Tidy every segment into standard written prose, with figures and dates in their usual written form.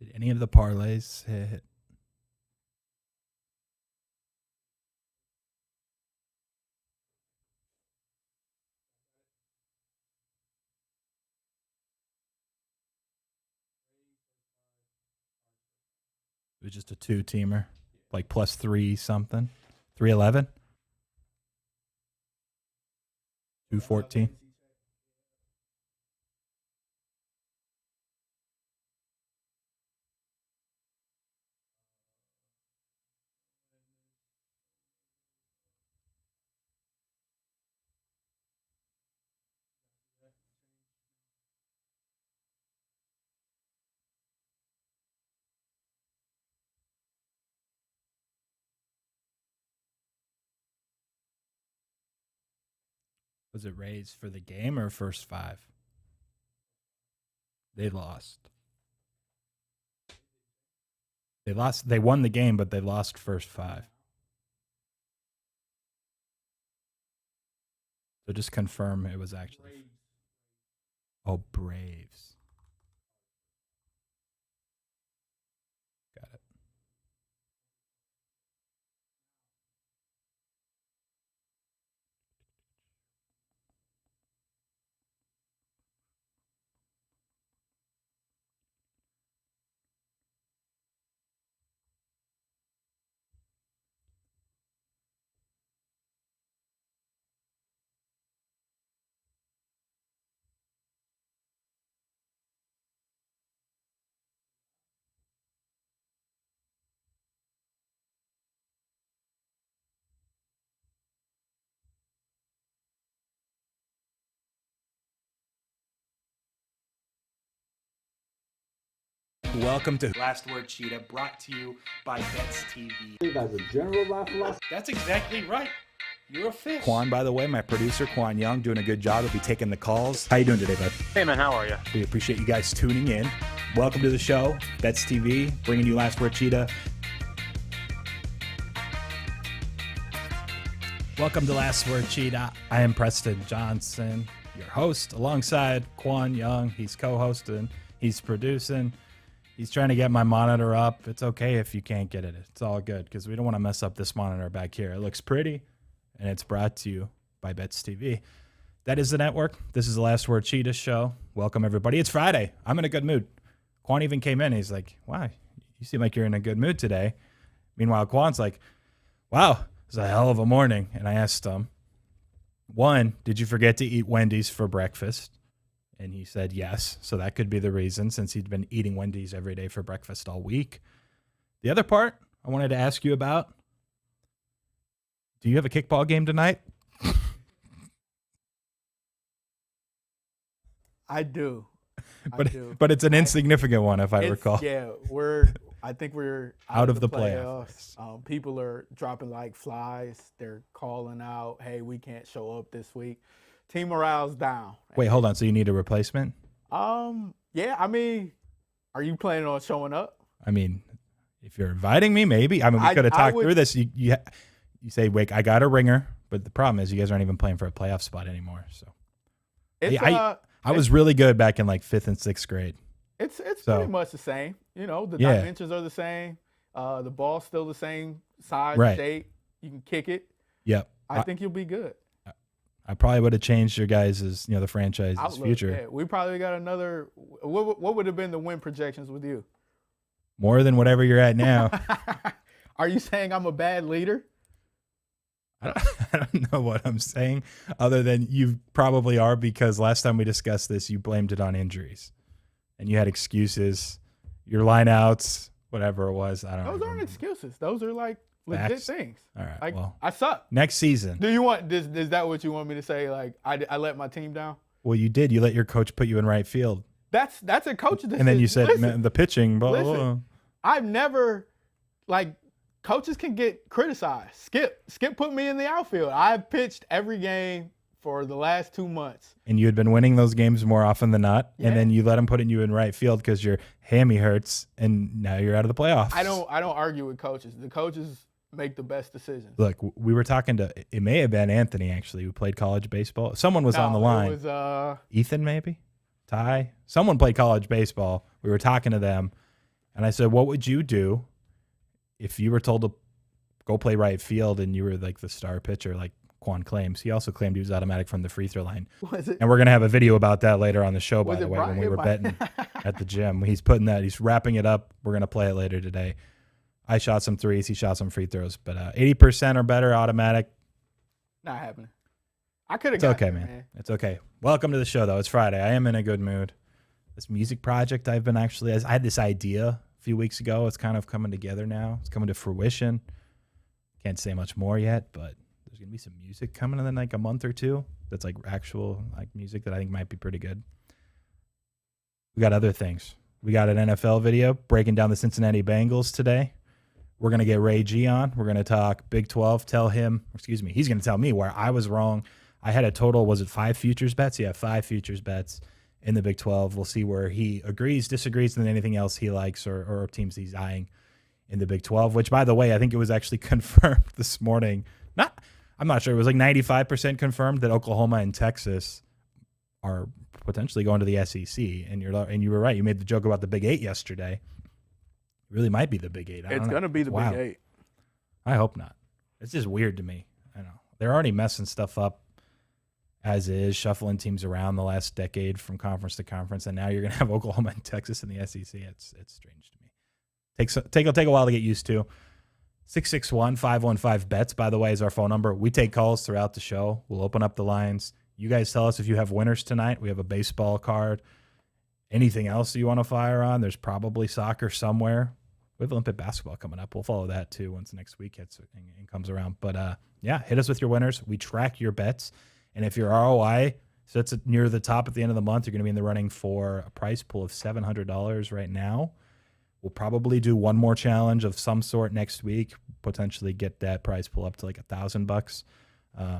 Did any of the parlays hit? It was just a 2-teamer, like plus 3 something. 311? 214? Was it raised for the game or first 5? They lost. They lost. They won the game, but they lost first 5. So just confirm it was actually. Oh, Braves. Got it. Welcome to Last Word Cheetah, brought to you by Bets TV. You guys are general philosophy. That's exactly right. You're a fish. Qwan, by the way, my producer, Qwan Young, doing a good job. He'll be taking the calls. How you doing today, bud? Hey, man, how are you? We appreciate you guys tuning in. Welcome to the show, Bets TV, bringing you Last Word Cheetah. Welcome to Last Word Cheetah. I am Preston Johnson, your host, alongside Qwan Young. He's co-hosting. He's producing. He's trying to get my monitor up. It's okay if you can't get it. It's all good because we don't want to mess up this monitor back here. It looks pretty, and it's brought to you by Bets TV. That is the network. This is the Last Word Cheetah show. Welcome, everybody. It's Friday. I'm in a good mood. Qwan even came in. He's like, wow, you seem like you're in a good mood today. Meanwhile, Quan's like, wow, it was a hell of a morning. And I asked him, one, did you forget to eat Wendy's for breakfast? And he said yes, so that could be the reason since he'd been eating Wendy's every day for breakfast all week. The other part I wanted to ask you about, do you have a kickball game tonight? I do. But it's an insignificant one, if I recall. Yeah, I think we're out of the playoffs. People are dropping like flies. They're calling out, hey, we can't show up this week. Team morale's down. Wait, hold on. So you need a replacement? Yeah, I mean, are you planning on showing up? I mean, if you're inviting me, maybe. I mean, we could have talked through this. You say, wait, I got a ringer, but the problem is you guys aren't even playing for a playoff spot anymore. So I was really good back in like 5th and 6th grade. It's pretty much the same. You know, the dimensions are the same. The ball's still the same size, shape. You can kick it. Yep. I think you'll be good. I probably would have changed your guys' the franchise's future. Yeah, we probably got another. What would have been the win projections with you? More than whatever you're at now. Are you saying I'm a bad leader? I don't know what I'm saying, other than you probably are, because last time we discussed this, you blamed it on injuries, and you had excuses, your lineouts, whatever it was. I don't know. Those aren't excuses. Those are like legit things. All right. Like, well, I suck. Next season. Do you want this? Is that what you want me to say? Like, I let my team down? Well, you did. You let your coach put you in right field. That's a coach decision. And then you said, listen, the pitching. Blah, listen, blah. I've never, like, coaches can get criticized. Skip put me in the outfield. I've pitched every game for the last 2 months. And you had been winning those games more often than not. Yeah. And then you let him put you in right field because your hammy hurts, and now you're out of the playoffs. I don't argue with coaches. The coaches make the best decisions. Look, we were talking to, it may have been Anthony, actually, who played college baseball. Someone was on the line. It was Ethan, maybe? Ty? Someone played college baseball. We were talking to them, And I said, what would you do if you were told to go play right field and you were like the star pitcher, like Qwan claims? He also claimed he was automatic from the free throw line. Was it? And we're going to have a video about that later on the show, by Was the it way, brought when we here were by- betting at the gym. He's wrapping it up. We're going to play it later today. I shot some threes. He shot some free throws. But 80% or better automatic. Not happening. I could have It's got okay, it, man. It's okay. Welcome to the show, though. It's Friday. I am in a good mood. This music project I had this idea a few weeks ago. It's kind of coming together now. It's coming to fruition. Can't say much more yet, but there's going to be some music coming in like a month or two. That's like actual like music that I think might be pretty good. We got other things. We got an NFL video breaking down the Cincinnati Bengals today. We're going to get Ray G on. We're going to talk Big 12. He's going to tell me where I was wrong. I had a total, was it 5 futures bets? Yeah, 5 futures bets in the Big 12. We'll see where he agrees, disagrees, and then anything else he likes or teams he's eyeing in the Big 12, which, by the way, I think it was actually confirmed this morning. I'm not sure. It was like 95% confirmed that Oklahoma and Texas are potentially going to the SEC. And you were right. You made the joke about the Big 8 yesterday. It really might be the Big 8. It's going to be the Wow. Big 8. I hope not. It's just weird to me. I know. They're already messing stuff up as is, shuffling teams around the last decade from conference to conference, and now you're going to have Oklahoma and Texas in the SEC. It's strange to me. Take a while to get used to. 661-515-BETS, by the way, is our phone number. We take calls throughout the show. We'll open up the lines. You guys tell us if you have winners tonight. We have a baseball card. Anything else you want to fire on? There's probably soccer somewhere. We have Olympic basketball coming up. We'll follow that too once next week hits and comes around. But yeah, hit us with your winners. We track your bets. And if your ROI sits near the top at the end of the month, you're going to be in the running for a prize pool of $700 right now. We'll probably do one more challenge of some sort next week, potentially get that prize pool up to like $1,000.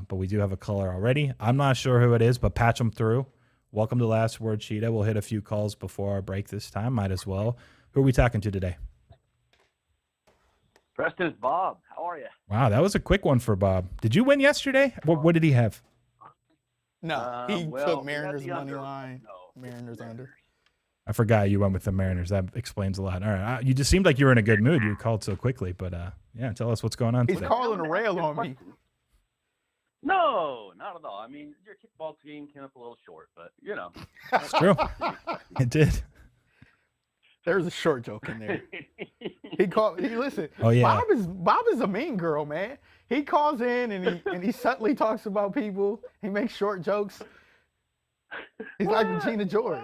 But we do have a caller already. I'm not sure who it is, but patch them through. Welcome to Last Word Cheetah. We'll hit a few calls before our break this time. Might as well. Who are we talking to today? Preston, it's Bob. How are you? Wow, that was a quick one for Bob. Did you win yesterday? What did he have? No, he Well, took we had Mariners the money under. line. No, Mariners under. I forgot you went with the Mariners. That explains a lot. All right, you just seemed like you were in a good mood. You called so quickly, but yeah, tell us what's going on He's today. calling a rail on me. No, not at all. I mean, your kickball team came up a little short, but you know. It's true. It did. There's a short joke in there. Listen. Oh, yeah. Bob is a mean girl, man. He calls in and he subtly talks about people. He makes short jokes. He's like Regina George.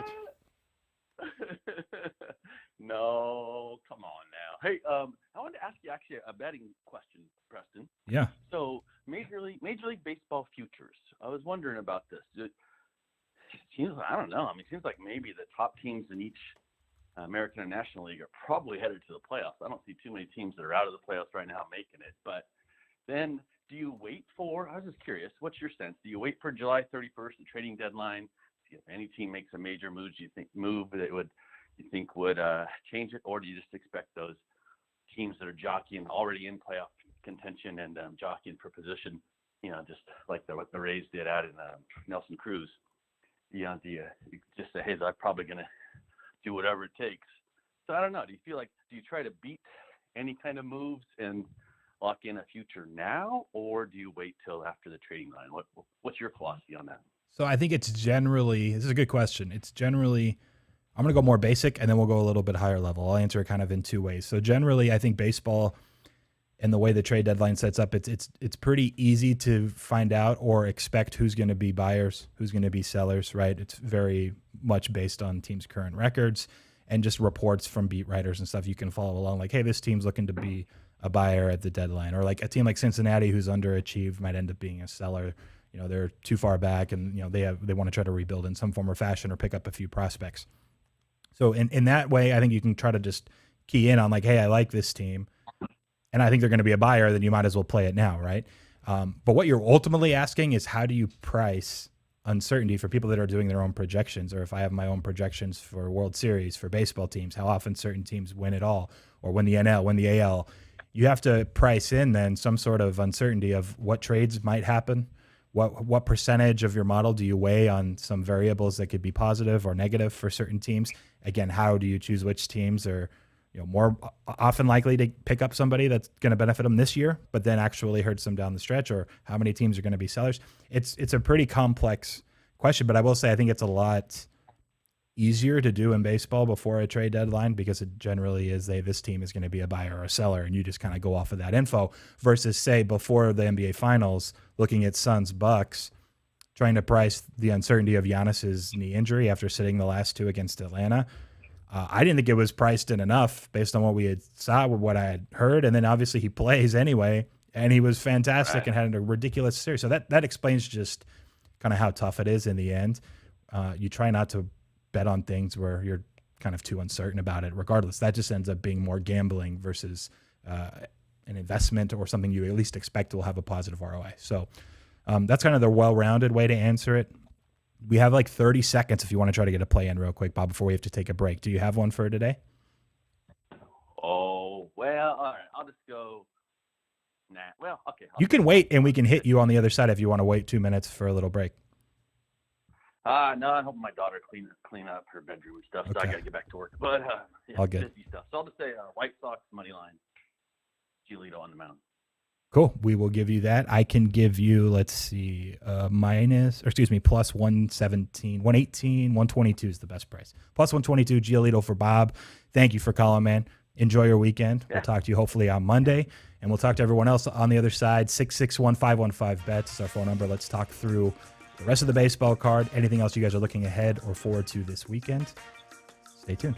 No, come on now. Hey, I wanted to ask you actually a betting question, Preston. Yeah. So Major League Baseball Futures. I was wondering about this. It seems, I don't know. I mean, it seems like maybe the top teams in each American and National League are probably headed to the playoffs. I don't see too many teams that are out of the playoffs right now making it. But then do you wait for, I was just curious, what's your sense? Do you wait for July 31st, the trading deadline, see if any team makes a major move that you think would change it? Or do you just expect those teams that are jockeying already in playoff contention and jockeying for position, just like what the Rays did out in Nelson Cruz? Do you just say, hey, I'm probably going to do whatever it takes? So I don't know. Do you try to beat any kind of moves and lock in a future now, or do you wait till after the trading line? What's your philosophy on that? So I think this is a good question. It's generally, I'm going to go more basic and then we'll go a little bit higher level. I'll answer it kind of in two ways. So generally, I think baseball and the way the trade deadline sets up, it's pretty easy to find out or expect who's going to be buyers, who's going to be sellers, right? It's very much based on teams' current records and just reports from beat writers and stuff. You can follow along like, hey, this team's looking to be a buyer at the deadline, or like a team like Cincinnati who's underachieved might end up being a seller. They're too far back and, they want to try to rebuild in some form or fashion or pick up a few prospects. So in that way, I think you can try to just key in on like, hey, I like this team and I think they're going to be a buyer, then you might as well play it now, right? But what you're ultimately asking is how do you price uncertainty for people that are doing their own projections, or if I have my own projections for World Series, for baseball teams, how often certain teams win it all, or win the NL, win the AL. You have to price in then some sort of uncertainty of what trades might happen. What percentage of your model do you weigh on some variables that could be positive or negative for certain teams? Again, how do you choose which teams are more often likely to pick up somebody that's going to benefit them this year, but then actually hurts them down the stretch, or how many teams are going to be sellers? It's a pretty complex question, but I will say I think it's a lot easier to do in baseball before a trade deadline, because it generally is this team is going to be a buyer or a seller, and you just kind of go off of that info, versus say before the NBA Finals, looking at Suns Bucks, trying to price the uncertainty of Giannis's knee injury after sitting the last two against Atlanta. I didn't think it was priced in enough based on what we had saw, what I had heard, and then obviously he plays anyway, and he was fantastic and had a ridiculous series. So that explains just kind of how tough it is in the end. You try not to bet on things where you're kind of too uncertain about it. Regardless, that just ends up being more gambling versus an investment or something you at least expect will have a positive ROI. So that's kind of the well-rounded way to answer it. We have like 30 seconds if you want to try to get a play in real quick, Bob, before we have to take a break. Do you have one for today? Oh, well, all right. I'll just go. Nah. Well, okay. You can wait, and we can hit you on the other side if you want to wait 2 minutes for a little break. No, I'm hoping my daughter clean up her bedroom and stuff, so I got to get back to work. But all good. Busy stuff. So I'll just say White Sox money line, Giolito on the mound. Cool. We will give you that. I can give you, let's see, plus 117, 118, 122 is the best price. Plus 122, Giolito for Bob. Thank you for calling, man. Enjoy your weekend. Yeah. We'll talk to you hopefully on Monday, and we'll talk to everyone else on the other side. 661-515-BETS is our phone number. Let's talk through the rest of the baseball card, anything else you guys are looking ahead or forward to this weekend. Stay tuned.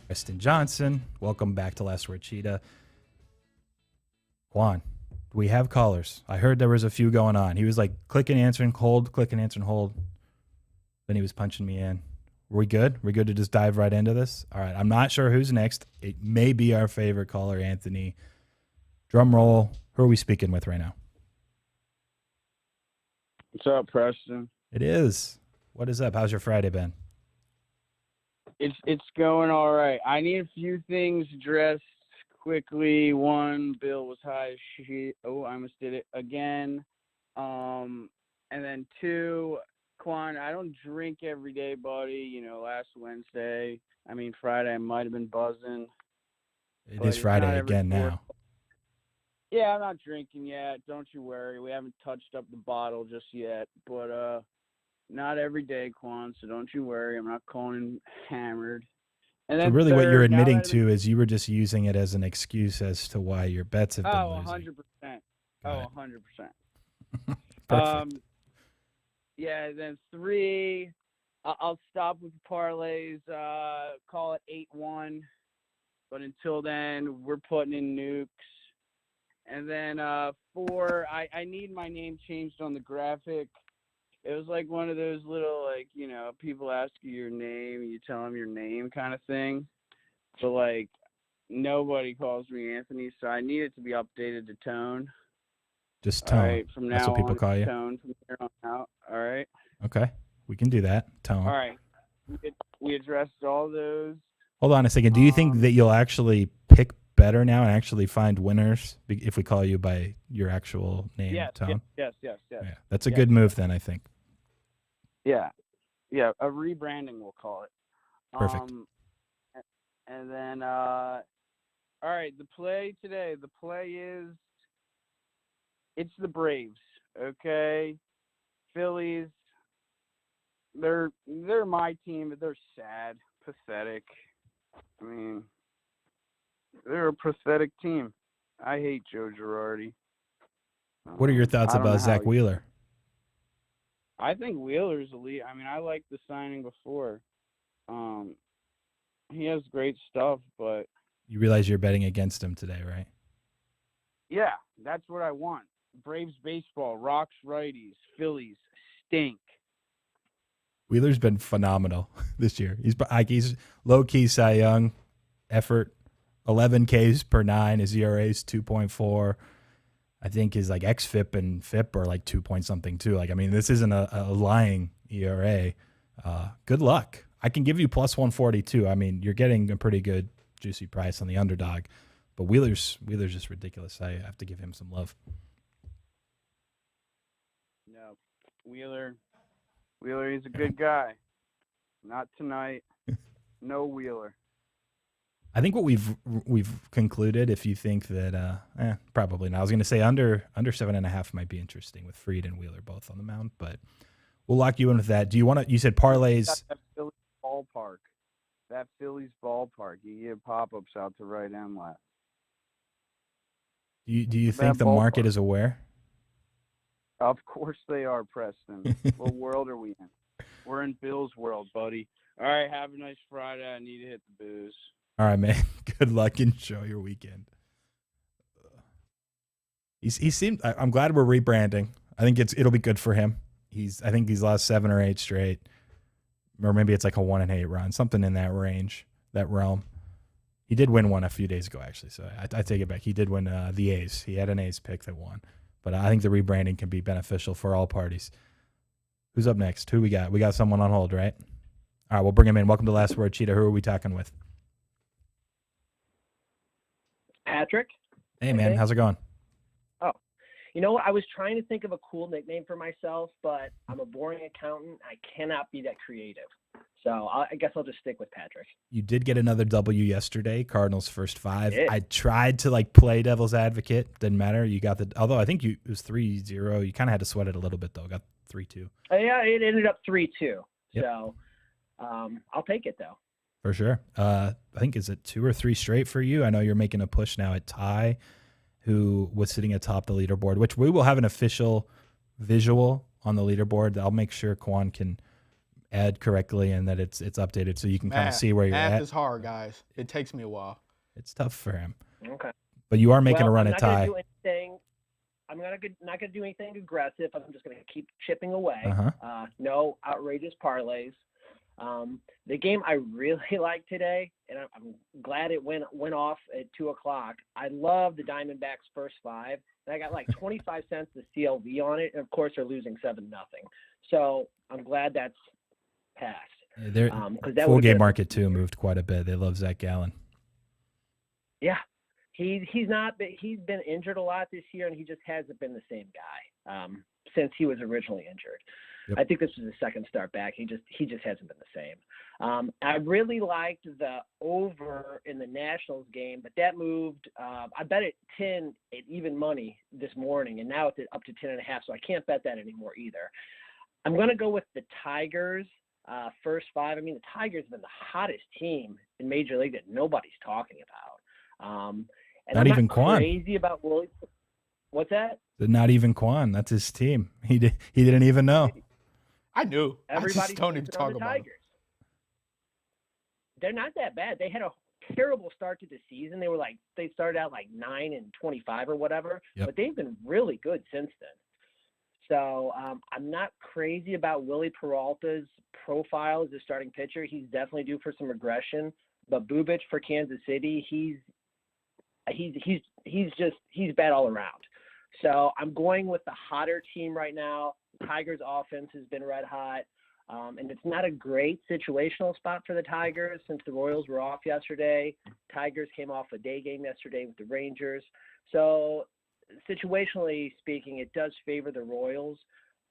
Preston Johnson, welcome back to Last Word Cheetah. Qwan, we have callers. I heard there was a few going on. He was like clicking, answering, hold, clicking, answering, hold. Then he was punching me in. Are we good? We're good to just dive right into this? All right, I'm not sure who's next. It may be our favorite caller, Anthony. Drum roll. Who are we speaking with right now? What's up, Preston? It is. What is up? How's your Friday been? It's going all right. I need a few things addressed quickly. One, Bill was high as shit. Oh, I almost did it again. And then two, Qwan, I don't drink every day, buddy. Last Wednesday, Friday, I might have been buzzing. It is Friday again now. Yeah, I'm not drinking yet. Don't you worry. We haven't touched up the bottle just yet. But Not every day, Qwan, so don't you worry. I'm not calling him hammered. And So then really what you're third, now admitting that to is you were just using it as an excuse as to why your bets have been Oh, losing. 100%. Got Oh, it. 100%. Perfect. Yeah, then 3, I'll stop with the parlays, call it 8-1. But until then, we're putting in nukes. And then 4, I need my name changed on the graphic. It was like one of those little, like, you know, people ask you your name, you tell them your name kind of thing. But, like, nobody calls me Anthony, so I need it to be updated to Tone. Just All Tone. right, from That's now what people on, call you. Tone from here on out. All right. Okay. We can do that. Tone. All right. We addressed all those. Hold on a second. Do you think that you'll actually pick better now and actually find winners if we call you by your actual name, Yes, Tone? yes. Yeah, that's a good move then, I think. Yeah, a rebranding, we'll call it. Perfect. And then, all right, the play today. The play is, it's the Braves, okay? Phillies, they're my team, but they're sad, pathetic. I mean, they're a pathetic team. I hate Joe Girardi. What are your thoughts I don't about know Zach how Wheeler? I think Wheeler's elite. I mean, I liked the signing before. He has great stuff, but You realize you're betting against him today, right? yeah, that's what I want. Braves baseball, rocks righties, Phillies stink. Wheeler's been phenomenal this year. He's low-key Cy Young effort, 11 Ks per 9. His ERA is 2.4. I think his like xFIP and FIP are like 2 point something too. Like, I mean, this isn't a lying ERA. Good luck. I can give you plus 142. I mean, you're getting a pretty good juicy price on the underdog, but Wheeler's just ridiculous. I have to give him some love. No, Wheeler, he's a good guy. Not tonight. No Wheeler. I think what we've concluded, if you think that, probably not. I was going to say under 7.5 might be interesting with Fried and Wheeler both on the mound, but we'll lock you in with that. Do you want to? You said parlays. That Phillies ballpark. That Phillies ballpark. You get pop-ups out to right and left. Do you think the market is aware? Of course they are, Preston. What world are we in? We're in Bill's world, buddy. All right, have a nice Friday. I need to hit the booze. All right, man. Good luck. Enjoy your weekend. He seemed. I'm glad we're rebranding. I think it'll be good for him. I think he's lost 7 or 8 straight, or maybe it's like a 1-8 run, something in that range, that realm. He did win one a few days ago, actually. So I take it back. He did win the A's. He had an A's pick that won, but I think the rebranding can be beneficial for all parties. Who's up next? Who we got? We got someone on hold, right? All right, we'll bring him in. Welcome to Last Word, Cheetah. Who are we talking with? Patrick. Hey, man. How's it going? Oh, you know what? I was trying to think of a cool nickname for myself, but I'm a boring accountant. I cannot be that creative. So I guess I'll just stick with Patrick. You did get another W yesterday, Cardinals first 5. Yeah. I tried to play devil's advocate. Didn't matter. You got although I think it was 3-0. You kind of had to sweat it a little bit, though. Got 3-2. Yeah, it ended up 3-2. Yep. So I'll take it, though. For sure. I think, is it 2 or 3 straight for you? I know you're making a push now at Ty, who was sitting atop the leaderboard, which we will have an official visual on the leaderboard. I'll make sure Qwan can add correctly and that it's updated so you can kind of see where you're at. Math is hard, guys. It takes me a while. It's tough for him. Okay. But you are making a run at Ty. I'm not gonna do anything aggressive. I'm just gonna keep chipping away. Uh-huh. No outrageous parlays. The game I really like today, and I'm glad it went off at 2:00. I love the Diamondbacks first 5. And I got like 25 cents to CLV on it, and of course they're losing 7-0. So I'm glad that's passed. Their that full game market too moved quite a bit. They love Zach Gallen. Yeah, he's been injured a lot this year, and he just hasn't been the same guy since he was originally injured. Yep. I think this is his second start back. He just hasn't been the same. I really liked the over in the Nationals game, but that moved. I bet it 10 at even money this morning, and now it's up to 10.5. So I can't bet that anymore either. I'm going to go with the Tigers first 5. I mean, the Tigers have been the hottest team in Major League that nobody's talking about. And Not I'm even not Qwan. crazy about Willie. What's that? Not even Qwan. That's his team. He didn't even know. I knew. I Everybody just don't even sleeping on talk the about them. Tigers. They're not that bad. They had a terrible start to the season. They started out like 9-25 or whatever, Yep. but they've been really good since then. So I'm not crazy about Willie Peralta's profile as a starting pitcher. He's definitely due for some regression. But Bubic for Kansas City, he's bad all around. So I'm going with the hotter team right now. Tigers offense has been red hot. And it's not a great situational spot for the Tigers since the Royals were off yesterday. Tigers came off a day game yesterday with the Rangers. So situationally speaking, it does favor the Royals,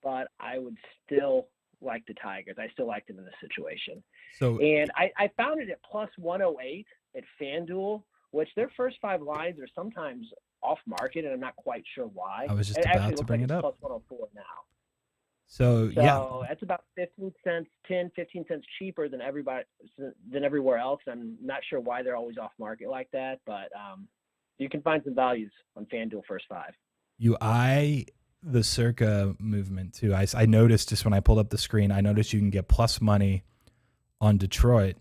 but I would still like the Tigers. I still like them in this situation. So And I found it at plus 108 at FanDuel, which their first 5 lines are sometimes off market, and I'm not quite sure why. I was just It about actually to looks bring like it it's up. plus 104 now. So So that's about 15 cents cheaper than everywhere else. I'm not sure why they're always off market like that, but you can find some values on FanDuel first 5. you eye the Circa movement too. I noticed just when I pulled up the screen, I noticed you can get plus money on Detroit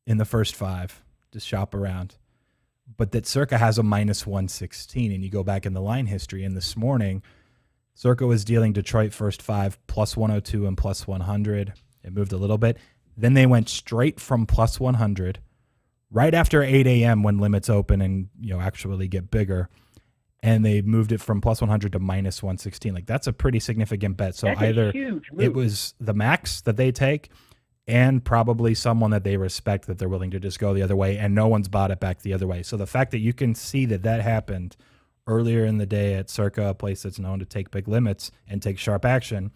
in the first 5. Just shop around. But that Circa has a minus 116, and you go back in the line history, and this morning Circa was dealing Detroit first 5 plus 102 and plus 100. It moved a little bit. Then they went straight from plus 100 right after 8 a.m. when limits open and actually get bigger. And they moved it from plus 100 to minus 116. Like, that's a pretty significant bet. So That's either a huge move. it was the max that they take and probably someone that they respect that they're willing to just go the other way, and no one's bought it back the other way. So the fact that you can see that happened earlier in the day at Circa, a place that's known to take big limits and take sharp action,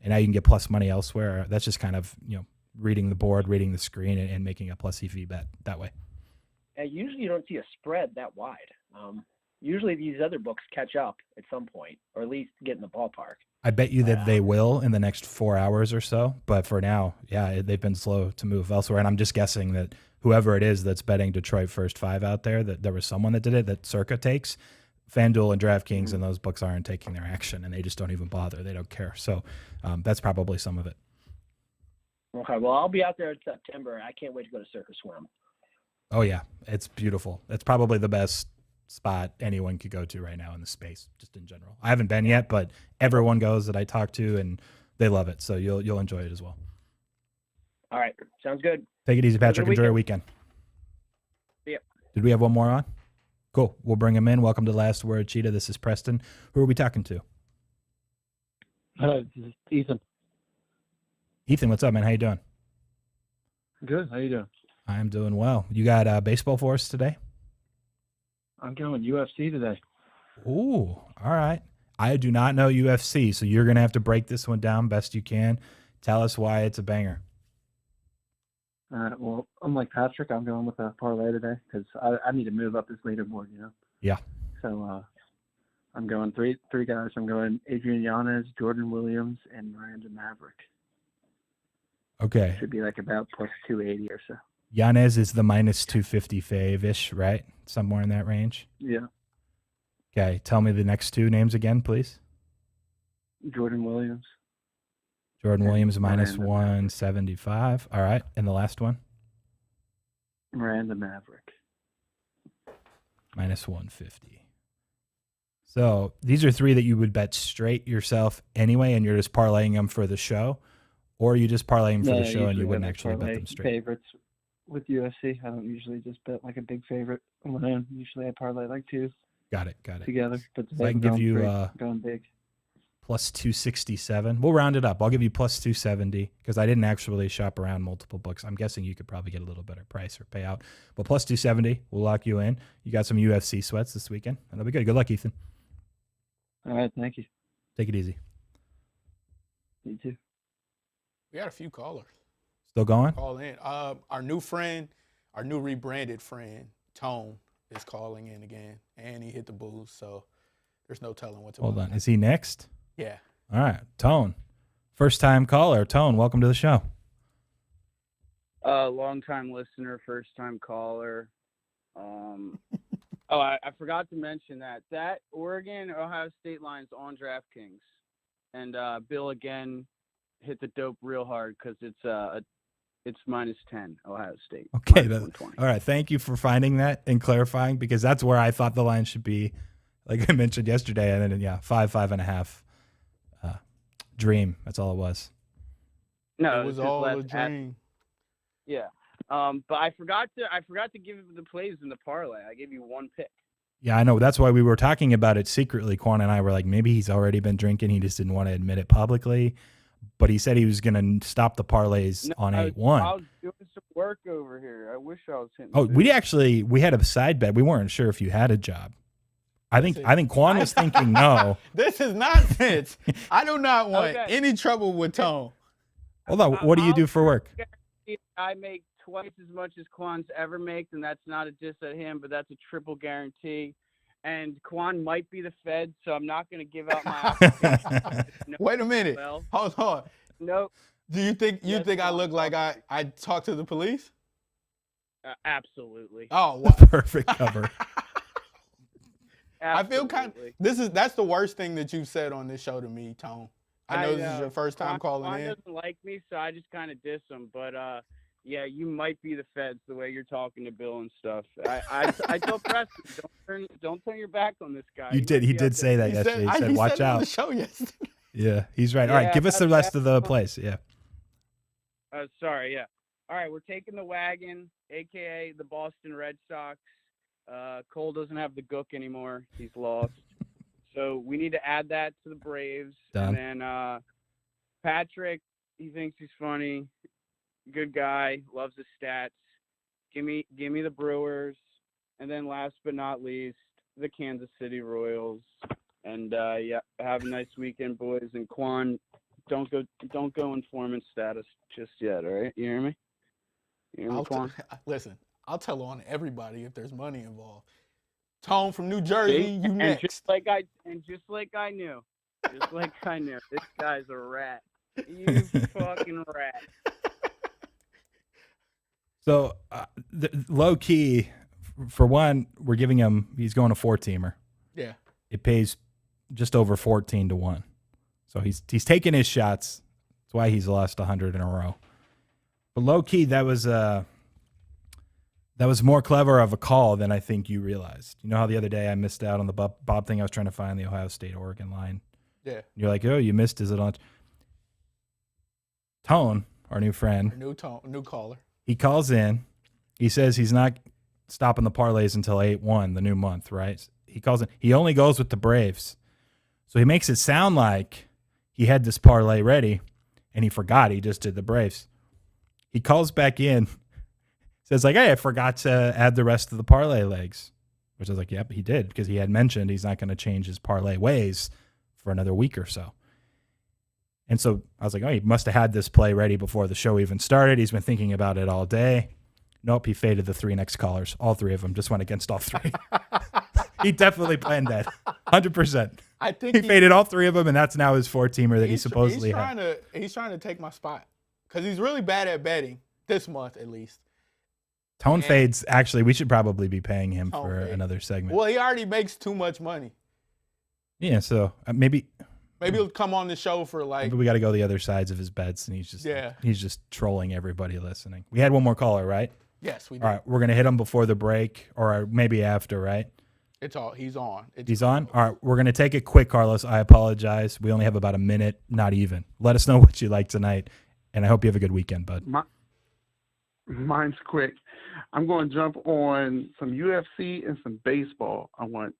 and now you can get plus money elsewhere, that's just kind of reading the board, reading the screen, and making a plus EV bet that way. Usually you don't see a spread that wide. Usually these other books catch up at some point, or at least get in the ballpark. I bet you that they will in the next 4 hours or so. But for now, they've been slow to move elsewhere. And I'm just guessing that whoever it is that's betting Detroit first 5 out there, that there was someone that did it, that Circa takes. FanDuel and DraftKings and those books aren't taking their action, and they just don't even bother. They don't care. So that's probably some of it. Okay, well, I'll be out there in September. I can't wait to go to Circa Swim. Oh, yeah. It's beautiful. It's probably the best spot anyone could go to right now in the space, just in general. I haven't been yet, but everyone goes that I talk to, and they love it. So you'll enjoy it as well. All right. Sounds good. Take it easy, Patrick. Enjoy your weekend. Yep. Did we have one more on? Cool. We'll bring him in. Welcome to Last Word, Cheetah. This is Preston. Who are we talking to? This is Ethan. Ethan, what's up, man? How you doing? Good. How you doing? I'm doing well. You got baseball for us today? I'm going UFC today. Ooh, all right. I do not know UFC, so you're going to have to break this one down best you can. Tell us why it's a banger. Well, unlike Patrick, I'm going with a parlay today because I need to move up this leaderboard, Yeah. So I'm going three guys. I'm going Adrian Yanez, Jordan Williams, and Miranda Maverick. Okay. Should be like about plus 280 or so. Yanez is the minus 250 fave-ish, right? Somewhere in that range? Yeah. Okay. Tell me the next 2 names again, please. Jordan Williams. Jordan Williams minus Miranda 175. All right. And the last one? Miranda Maverick. Minus 150. So these are 3 that you would bet straight yourself anyway, and you're just parlaying them for the show? Or you just parlay them for the show and you wouldn't actually bet them straight? Favorites with UFC. I don't usually just bet like a big favorite on my own. Usually I parlay like 2 Got it. together. But So I can give you going big. plus 267. We'll round it up. I'll give you plus 270 because I didn't actually shop around multiple books. I'm guessing you could probably get a little better price or payout. But plus 270, we'll lock you in. You got some UFC sweats this weekend. That'll be good. Good luck, Ethan. All right. Thank you. Take it easy. You too. We got a few callers. Still going? Call in. Our new friend, our new rebranded friend, Tone, is calling in again, and he hit the booze, so there's no telling what to Hold on. Is he next? Yeah. All right. Tone, First time caller, Tone. Welcome to the show. Long time listener, first time caller. I forgot to mention that Oregon Ohio State line's on DraftKings, and Bill again hit the dope real hard because it's -10 Ohio State. Okay, all right. Thank you for finding that and clarifying, because that's where I thought the line should be, like I mentioned yesterday, and then 5.5. Dream. That's all it was. No, it was all a dream. Yeah. But I forgot to give you the plays in the parlay. I gave you one pick. Yeah, I know. That's why we were talking about it secretly. Qwan and I were like, maybe he's already been drinking. He just didn't want to admit it publicly. But he said he was going to stop the parlays on 8-1. I was doing some work over here. I wish I was hitting. Oh, we had a side bet. We weren't sure if you had a job. I think Qwan was thinking no. This is nonsense. I do not want any trouble with Tone. Hold on. What do you do for work? I make twice as much as Qwan's ever makes, and that's not a diss at him, but that's a triple guarantee. And Qwan might be the Fed, so I'm not going to give out my application. Wait a minute. Well, hold on. No. Do you think I look like I talk to the police? Absolutely. Oh, what? Perfect cover. I feel that's the worst thing that you've said on this show to me, Tone. I know this is your first time calling in. Qwan doesn't like me, so I just kind of diss him. But yeah, you might be the Feds the way you're talking to Bill and stuff. I told Preston, don't turn your back on this guy. You did. He did say that yesterday. He said, "Watch out." On the show yesterday. Yeah, he's right. All right, give us the rest of the plays. Yeah. Sorry. Yeah. All right, we're taking the wagon, aka the Boston Red Sox. Cole doesn't have the gook anymore. He's lost. So we need to add that to the Braves. Done. And then Patrick, he thinks he's funny. Good guy. Loves his stats. Give me the Brewers. And then last but not least, the Kansas City Royals. And have a nice weekend, boys. And Qwan, don't go informant status just yet, all right? You hear me? You hear me, Qwan? Listen. I'll tell on everybody if there's money involved. Tone from New Jersey, you next. Just like I knew, this guy's a rat. You fucking rat. So, low key, for one, we're giving him. He's going a 4-teamer. Yeah. It pays just over 14-1. So he's taking his shots. That's why he's lost 100 in a row. But low key, that was more clever of a call than I think you realized. You know how the other day I missed out on the Bob thing? I was trying to find the Ohio State-Oregon line. Yeah. You're like, oh, you missed. Is it on? Tone, our new friend. New caller. He calls in. He says he's not stopping the parlays until 8-1, the new month, right? He calls in. He only goes with the Braves. So he makes it sound like he had this parlay ready, and he forgot. He just did the Braves. He calls back in. Says like, hey, I forgot to add the rest of the parlay legs, which I was like, yep, he did, because he had mentioned he's not going to change his parlay ways for another week or so. And so I was like, oh, he must have had this play ready before the show even started. He's been thinking about it all day. Nope, he faded the 3 next callers. All 3 of them just went against all 3. He definitely planned that, 100%. I think he faded all 3 of them, and that's now his 4-teamer that he supposedly had. He's trying to take my spot because he's really bad at betting this month, at least. Tone fades. Actually, we should probably be paying him for another segment. Well, he already makes too much money. Yeah, so maybe he'll come on the show for like. Maybe we got to go the other sides of his bets, and he's just trolling everybody listening. We had one more caller, right? Yes, we did. All right, we're gonna hit him before the break, or maybe after, right? He's on. He's on. All right, we're gonna take it quick, Carlos. I apologize. We only have about a minute, not even. Let us know what you like tonight, and I hope you have a good weekend, bud. Mine's quick. I'm going to jump on some UFC and some baseball. I want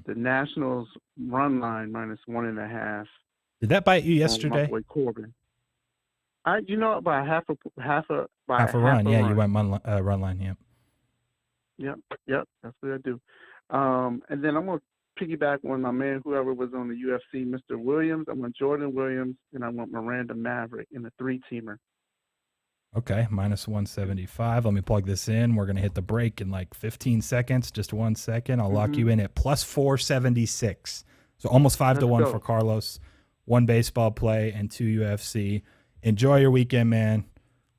the Nationals run line -1.5. Did that bite you yesterday? My boy Corbin. By half a run. Yeah, you went run line. Yeah. Yep. That's what I do. And then I'm going to piggyback on my man, whoever was on the UFC, Mr. Williams. I want Jordan Williams, and I want Miranda Maverick in the 3-teamer. Okay, -175. Let me plug this in. We're going to hit the break in like 15 seconds. Just 1 second. I'll lock you in at +476. So almost 5-1 for Carlos. 1 baseball play, and 2 UFC. Enjoy your weekend, man.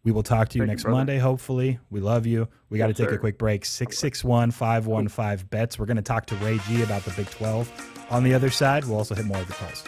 We will talk to you next Monday, hopefully. We love you. We got to take a quick break. 661-515-BETS. We're going to talk to Ray G about the Big 12. On the other side, we'll also hit more of the calls.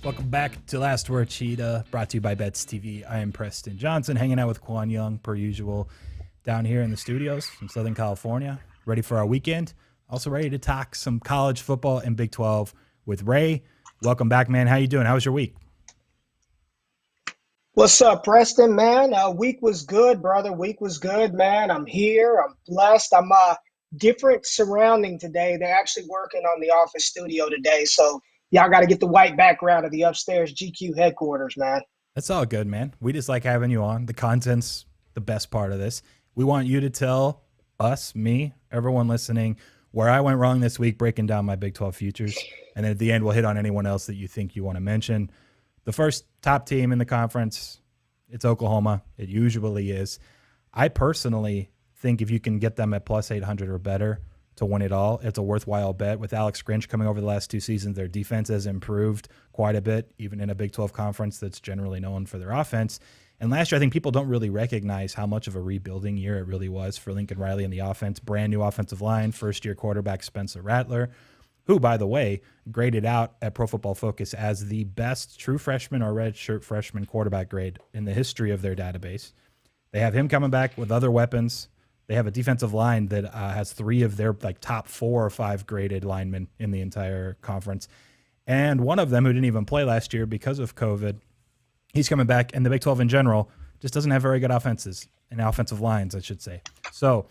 Welcome back to Last Word Cheetah, brought to you by Bets TV. I am Preston Johnson, hanging out with Qwan Young, per usual, down here in the studios in Southern California. Ready for our weekend. Also ready to talk some college football and Big 12 with Ray. Welcome back, man. How you doing? How was your week? What's up, Preston, man? Week was good, brother. Week was good, man. I'm here. I'm blessed. I'm different surrounding today. They're actually working on the office studio today, so y'all got to get the white background of the upstairs GQ headquarters, man. That's all good, man. We just like having you on. The content's the best part of this. We want you to tell us, me, everyone listening, where I went wrong this week breaking down my Big 12 futures. And then at the end, we'll hit on anyone else that you think you want to mention. The first top team in the conference, it's Oklahoma. It usually is. I personally think if you can get them at plus 800 or better to win it all, it's a worthwhile bet. With Alex Grinch coming over the last 2 seasons, their defense has improved quite a bit, even in a Big 12 conference that's generally known for their offense. And last year, I think people don't really recognize how much of a rebuilding year it really was for Lincoln Riley and the offense. Brand new offensive line, first-year quarterback Spencer Rattler, who, by the way, graded out at Pro Football Focus as the best true freshman or redshirt freshman quarterback grade in the history of their database. They have him coming back with other weapons. They have a defensive line that has 3 of their top 4 or 5 graded linemen in the entire conference. And one of them, who didn't even play last year because of COVID, he's coming back. And the Big 12 in general just doesn't have very good offenses and offensive lines, I should say. So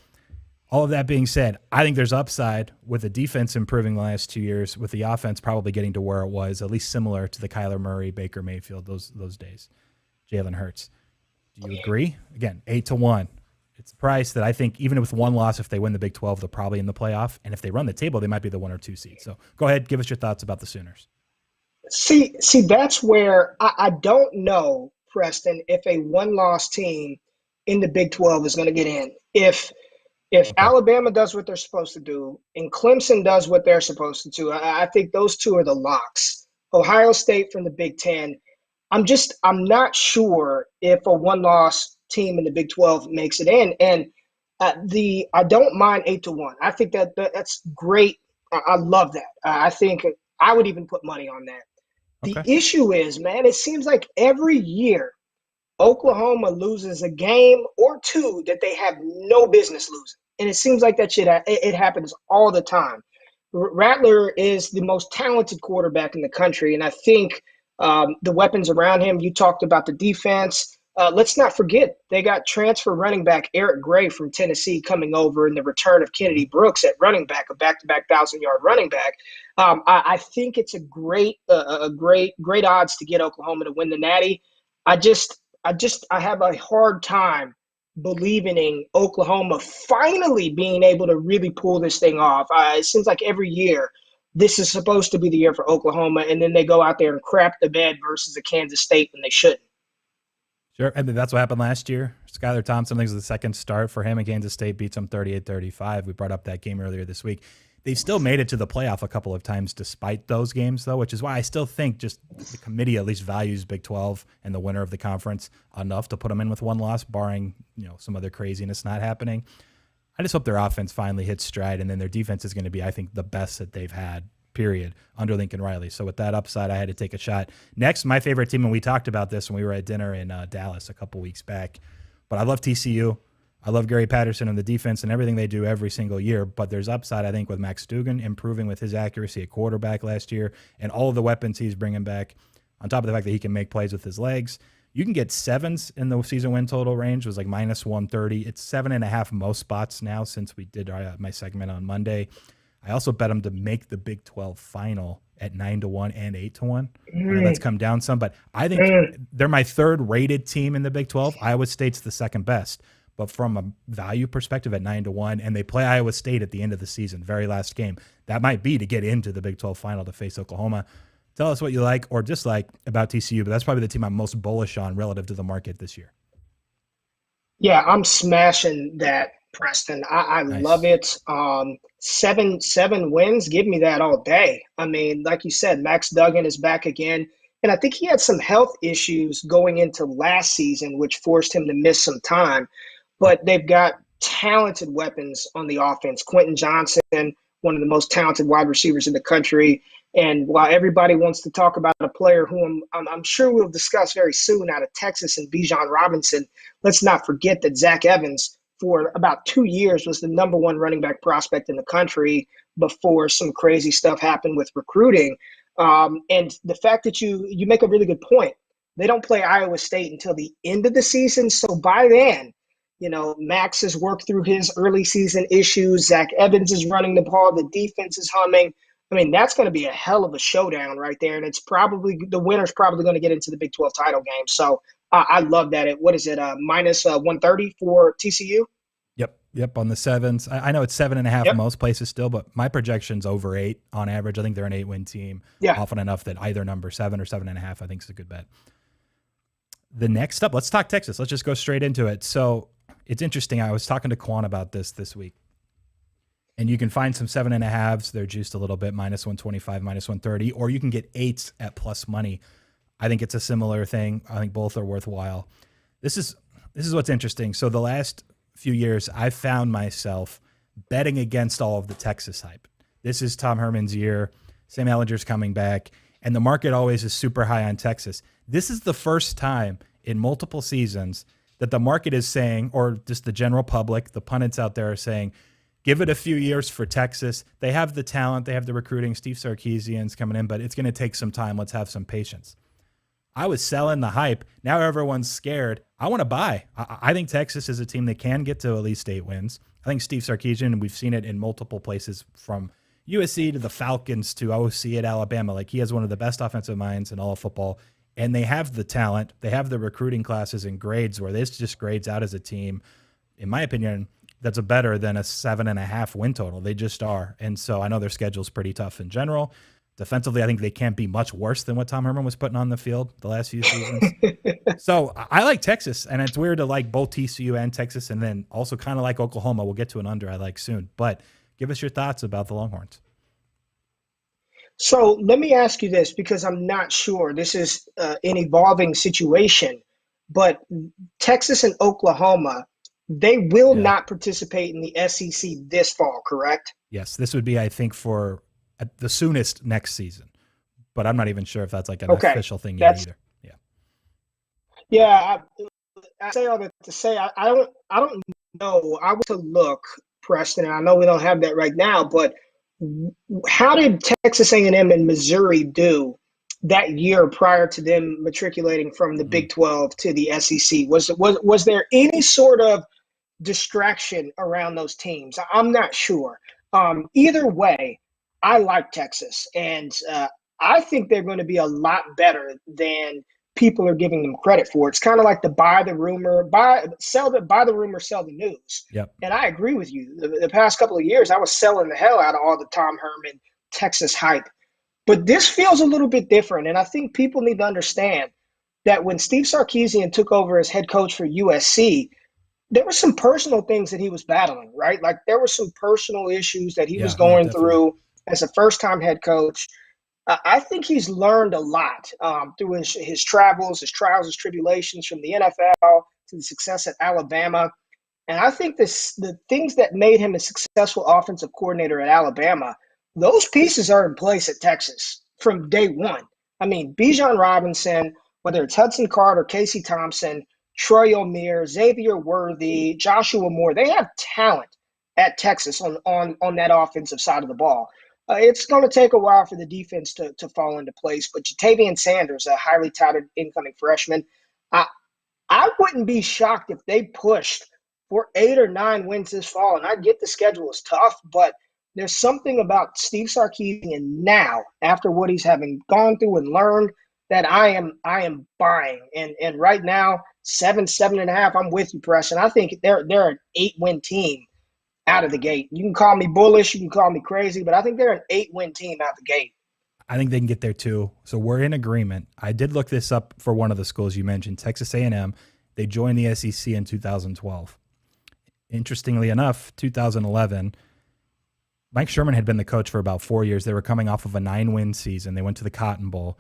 all of that being said, I think there's upside with the defense improving the last 2 years, with the offense probably getting to where it was, at least similar to the Kyler Murray, Baker Mayfield, those days. Jalen Hurts. Do you agree? Again, 8-1. It's a price that I think even with one loss, if they win the Big 12, they're probably in the playoff. And if they run the table, they might be the 1 or 2 seed. So go ahead, give us your thoughts about the Sooners. See, that's where I don't know, Preston, if a one-loss team in the Big 12 is going to get in. If Alabama does what they're supposed to do and Clemson does what they're supposed to do, I think those 2 are the locks. Ohio State from the Big 10. I'm not sure if a one-loss team in the Big 12 makes it in. And I don't mind 8-1. I think that's great I love that. I think I would even put money on that. The Okay. issue is, man, it seems like every year Oklahoma loses a game or two that they have no business losing. And it seems like that shit, it happens all the time. Rattler is the most talented quarterback in the country. And I think the weapons around him, you talked about the defense. Let's not forget, they got transfer running back Eric Gray from Tennessee coming over in the return of Kennedy Brooks at running back, a back-to-back 1,000-yard running back. I think it's a great odds to get Oklahoma to win the Natty. I have a hard time believing in Oklahoma finally being able to really pull this thing off. It seems like every year this is supposed to be the year for Oklahoma, and then they go out there and crap the bed versus a Kansas State when they shouldn't. Sure. And that's what happened last year. Skylar Thompson, I think, was the second start for him, and Kansas State beats them 38-35. We brought up that game earlier this week. They still made it to the playoff a couple of times despite those games, though, which is why I still think just the committee at least values Big 12 and the winner of the conference enough to put them in with one loss, barring some other craziness not happening. I just hope their offense finally hits stride, and then their defense is going to be, I think, the best that they've had, period, under Lincoln Riley. So with that upside, I had to take a shot. Next, my favorite team, and we talked about this when we were at dinner in Dallas a couple weeks back, but I love TCU. I love Gary Patterson and the defense and everything they do every single year, but there's upside, I think, with Max Duggan improving with his accuracy at quarterback last year and all of the weapons he's bringing back, on top of the fact that he can make plays with his legs. You can get sevens in the season win total range. It was like minus 130. It's 7.5 most spots now since we did my segment on Monday. I also bet them to make the Big 12 final at 9-1 and 8-1. I know that's come down some, but I think they're my third rated team in the Big 12. Iowa State's the second best. But from a value perspective at 9-1, and they play Iowa State at the end of the season, very last game, that might be to get into the Big 12 final to face Oklahoma. Tell us what you like or dislike about TCU, but that's probably the team I'm most bullish on relative to the market this year. Yeah, I'm smashing that, Preston. I Nice. love it. Seven wins, give me that all day. I mean, like you said, Max Duggan is back again. And I think he had some health issues going into last season, which forced him to miss some time. But they've got talented weapons on the offense. Quentin Johnson, one of the most talented wide receivers in the country. And while everybody wants to talk about a player who I'm sure we'll discuss very soon out of Texas and Bijan Robinson, let's not forget that Zach Evans, for about 2 years, was the number one running back prospect in the country before some crazy stuff happened with recruiting. And the fact that you make a really good point. They don't play Iowa State until the end of the season. So by then, Max has worked through his early season issues. Zach Evans is running the ball. The defense is humming. I mean, that's going to be a hell of a showdown right there. And it's probably the winner's probably going to get into the Big 12 title game. So I love that. What is it? Minus 130 for TCU? Yep, on the sevens. I know it's 7.5 most places still, but my projection's over 8 on average. I think they're an 8-win team. Yeah. Often enough that either number 7 or 7.5, I think is a good bet. The next up, let's talk Texas. Let's just go straight into it. So it's interesting. I was talking to Qwan about this week. And you can find some 7.5s. They're juiced a little bit, minus 125, minus 130, or you can get 8s at plus money. I think it's a similar thing. I think both are worthwhile. This is what's interesting. So the last few years, I've found myself betting against all of the Texas hype. This is Tom Herman's year. Sam Ehlinger's coming back, and the market always is super high on Texas. This is the first time in multiple seasons that the market is saying, or just the general public, the pundits out there are saying, give it a few years for Texas. They have the talent. They have the recruiting. Steve Sarkisian's coming in, but it's going to take some time. Let's have some patience. I was selling the hype. Now everyone's scared. I want to buy. I think Texas is a team that can get to at least 8 wins. I think Steve Sarkisian, and we've seen it in multiple places from USC to the Falcons to OC at Alabama. Like, he has one of the best offensive minds in all of football, and they have the talent. They have the recruiting classes and grades where this just grades out as a team, in my opinion, that's better than a 7.5 win total. They just are. And so I know their schedule's pretty tough in general. Defensively, I think they can't be much worse than what Tom Herman was putting on the field the last few seasons. So I like Texas, and it's weird to like both TCU and Texas, and then also kind of like Oklahoma. We'll get to an under I like soon. But give us your thoughts about the Longhorns. So let me ask you this, because I'm not sure. This is an evolving situation, but Texas and Oklahoma, they will not participate in the SEC this fall, correct? Yes, this would be, I think, for at the soonest next season. But I'm not even sure if that's like an official thing yet either. Yeah. Yeah, I say all that to say I don't know. I want to look, Preston, and I know we don't have that right now, but how did Texas A&M and Missouri do that year prior to them matriculating from the Big 12 to the SEC? Was there any sort of distraction around those teams? I'm not sure. Either way, I like Texas, and I think they're going to be a lot better than people are giving them credit for. It's kind of like the buy the rumor, sell the news. Yep. And I agree with you. The past couple of years, I was selling the hell out of all the Tom Herman Texas hype. But this feels a little bit different, and I think people need to understand that when Steve Sarkisian took over as head coach for USC, there were some personal things that he was battling, right? Like there were some personal issues that he was going through as a first-time head coach. I think he's learned a lot through his travels, his trials, his tribulations from the NFL to the success at Alabama. And I think the things that made him a successful offensive coordinator at Alabama, those pieces are in place at Texas from day one. I mean, Bijan Robinson, whether it's Hudson Card or Casey Thompson, Troy O'Meara, Xavier Worthy, Joshua Moore, they have talent at Texas on that offensive side of the ball. It's going to take a while for the defense to fall into place, but Jatavian Sanders, a highly touted incoming freshman, I wouldn't be shocked if they pushed for 8 or 9 wins this fall. And I get the schedule is tough, but there's something about Steve Sarkisian now, after what he's having gone through and learned, that I am buying. And right now, 7.5, I'm with you, Preston. I think they're an 8-win team out of the gate. You can call me bullish, you can call me crazy, but I think they're an 8-win team out the gate. I think they can get there too. So we're in agreement. I did look this up for one of the schools you mentioned, Texas A&M. They joined the SEC in 2012. Interestingly enough, 2011, Mike Sherman had been the coach for about 4 years. They were coming off of a 9-win season. They went to the Cotton Bowl.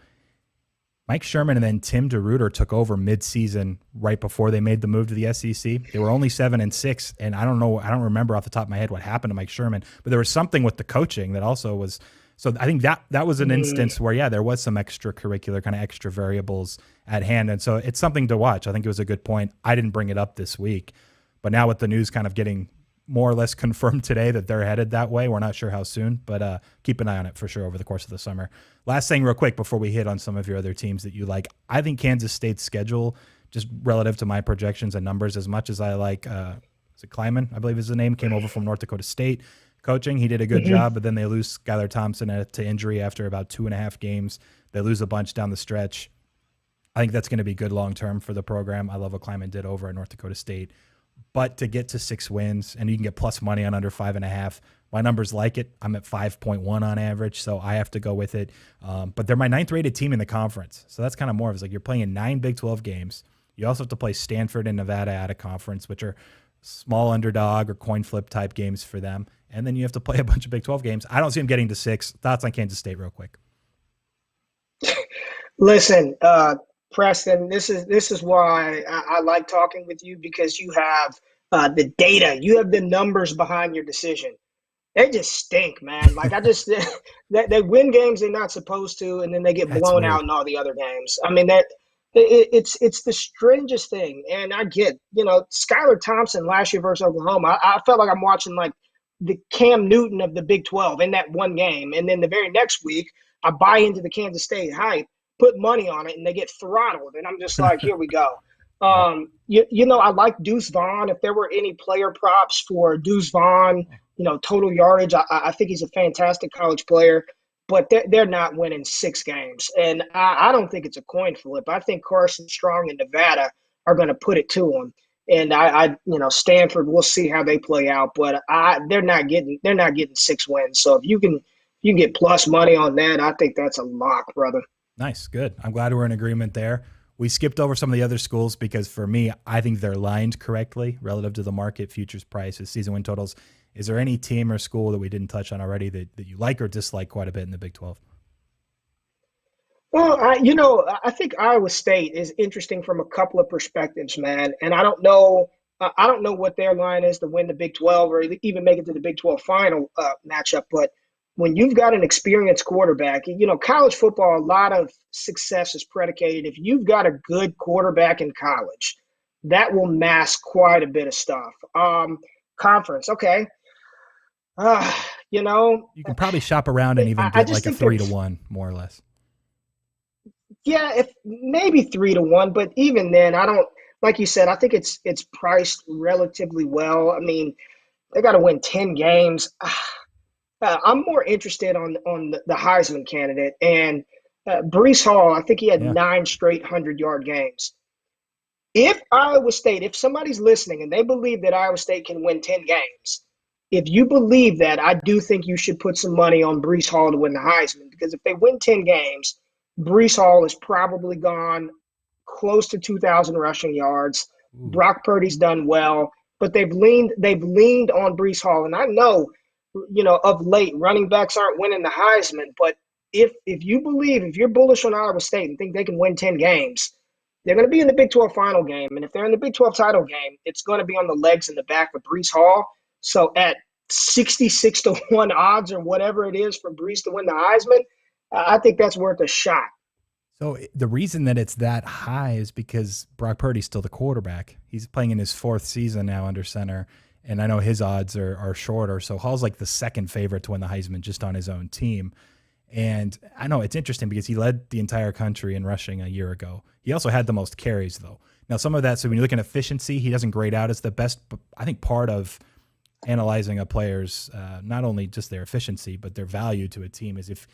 Mike Sherman and then Tim DeRuyter took over mid-season right before they made the move to the SEC. They were only 7-6, and I don't remember off the top of my head what happened to Mike Sherman, but there was something with the coaching that also was. So I think that was an instance where, there was some extracurricular kind of extra variables at hand, and so it's something to watch. I think it was a good point. I didn't bring it up this week, but now with the news kind of getting more or less confirmed today that they're headed that way. We're not sure how soon, but keep an eye on it for sure over the course of the summer. Last thing real quick before we hit on some of your other teams that you like. I think Kansas State's schedule, just relative to my projections and numbers, as much as I like, is it Kleiman, I believe is the name, came over from North Dakota State coaching. He did a good job, but then they lose Skylar Thompson to injury after about 2.5 games. They lose a bunch down the stretch. I think that's going to be good long-term for the program. I love what Kleiman did over at North Dakota State. But to get to 6 wins, and you can get plus money on under 5.5, my numbers like it. I'm at 5.1 on average, so I have to go with it. But they're my 9th-rated team in the conference, so that's kind of more of it's like you're playing in 9 Big 12 games. You also have to play Stanford and Nevada out of conference, which are small underdog or coin flip type games for them. And then you have to play a bunch of Big 12 games. I don't see them getting to 6. Thoughts on Kansas State real quick? Listen, Preston, this is why I like talking with you, because you have the data, you have the numbers behind your decision. They just stink, man. Like they win games they're not supposed to, and then they get blown out in all the other games. I mean it's the strangest thing. And I get, Skylar Thompson last year versus Oklahoma. I felt like I'm watching like the Cam Newton of the Big 12 in that one game, and then the very next week I buy into the Kansas State hype, put money on it, and they get throttled. And I'm just like, here we go. I like Deuce Vaughn. If there were any player props for Deuce Vaughn, total yardage, I think he's a fantastic college player. But they're not winning 6 games. And I don't think it's a coin flip. I think Carson Strong and Nevada are going to put it to them. And Stanford, we'll see how they play out. But they're not getting 6 wins. So if you can get plus money on that, I think that's a lock, brother. Nice. Good. I'm glad we're in agreement there. We skipped over some of the other schools because for me, I think they're lined correctly relative to the market futures prices, season win totals. Is there any team or school that we didn't touch on already that you like or dislike quite a bit in the Big 12? Well, I think Iowa State is interesting from a couple of perspectives, man. And I don't know I don't know what their line is to win the Big 12 or even make it to the Big 12 final matchup, but when you've got an experienced quarterback, college football, a lot of success is predicated. If you've got a good quarterback in college, that will mask quite a bit of stuff. Conference, okay. You can probably shop around and even get like a 3-1, more or less. Yeah, if maybe 3-1, but even then, I don't. Like you said, I think it's priced relatively well. I mean, they got to win 10 games. I'm more interested on the Heisman candidate and Breece Hall. I think he had 9 straight 100-yard games. If Iowa State, if somebody's listening and they believe that Iowa State can win 10 games, if you believe that, I do think you should put some money on Breece Hall to win the Heisman, because if they win 10 games, Breece Hall is probably gone close to 2,000 rushing yards. Ooh. Brock Purdy's done well, but they've leaned on Breece Hall. And I know, of late, running backs aren't winning the Heisman, but if you're bullish on Iowa State and think they can win 10 games, they're going to be in the Big 12 final game. And if they're in the Big 12 title game, it's going to be on the legs and the back of Breece Hall. So at 66-1 odds or whatever it is for Breece to win the Heisman, I think that's worth a shot. So the reason that it's that high is because Brock Purdy's still the quarterback. He's playing in his 4th season now under center, and I know his odds are shorter. So Hall's like the second favorite to win the Heisman just on his own team. And I know it's interesting because he led the entire country in rushing a year ago. He also had the most carries, though. Now, some of that, so when you look at efficiency, he doesn't grade out as the best, but I think part of analyzing a player's not only just their efficiency but their value to a team is if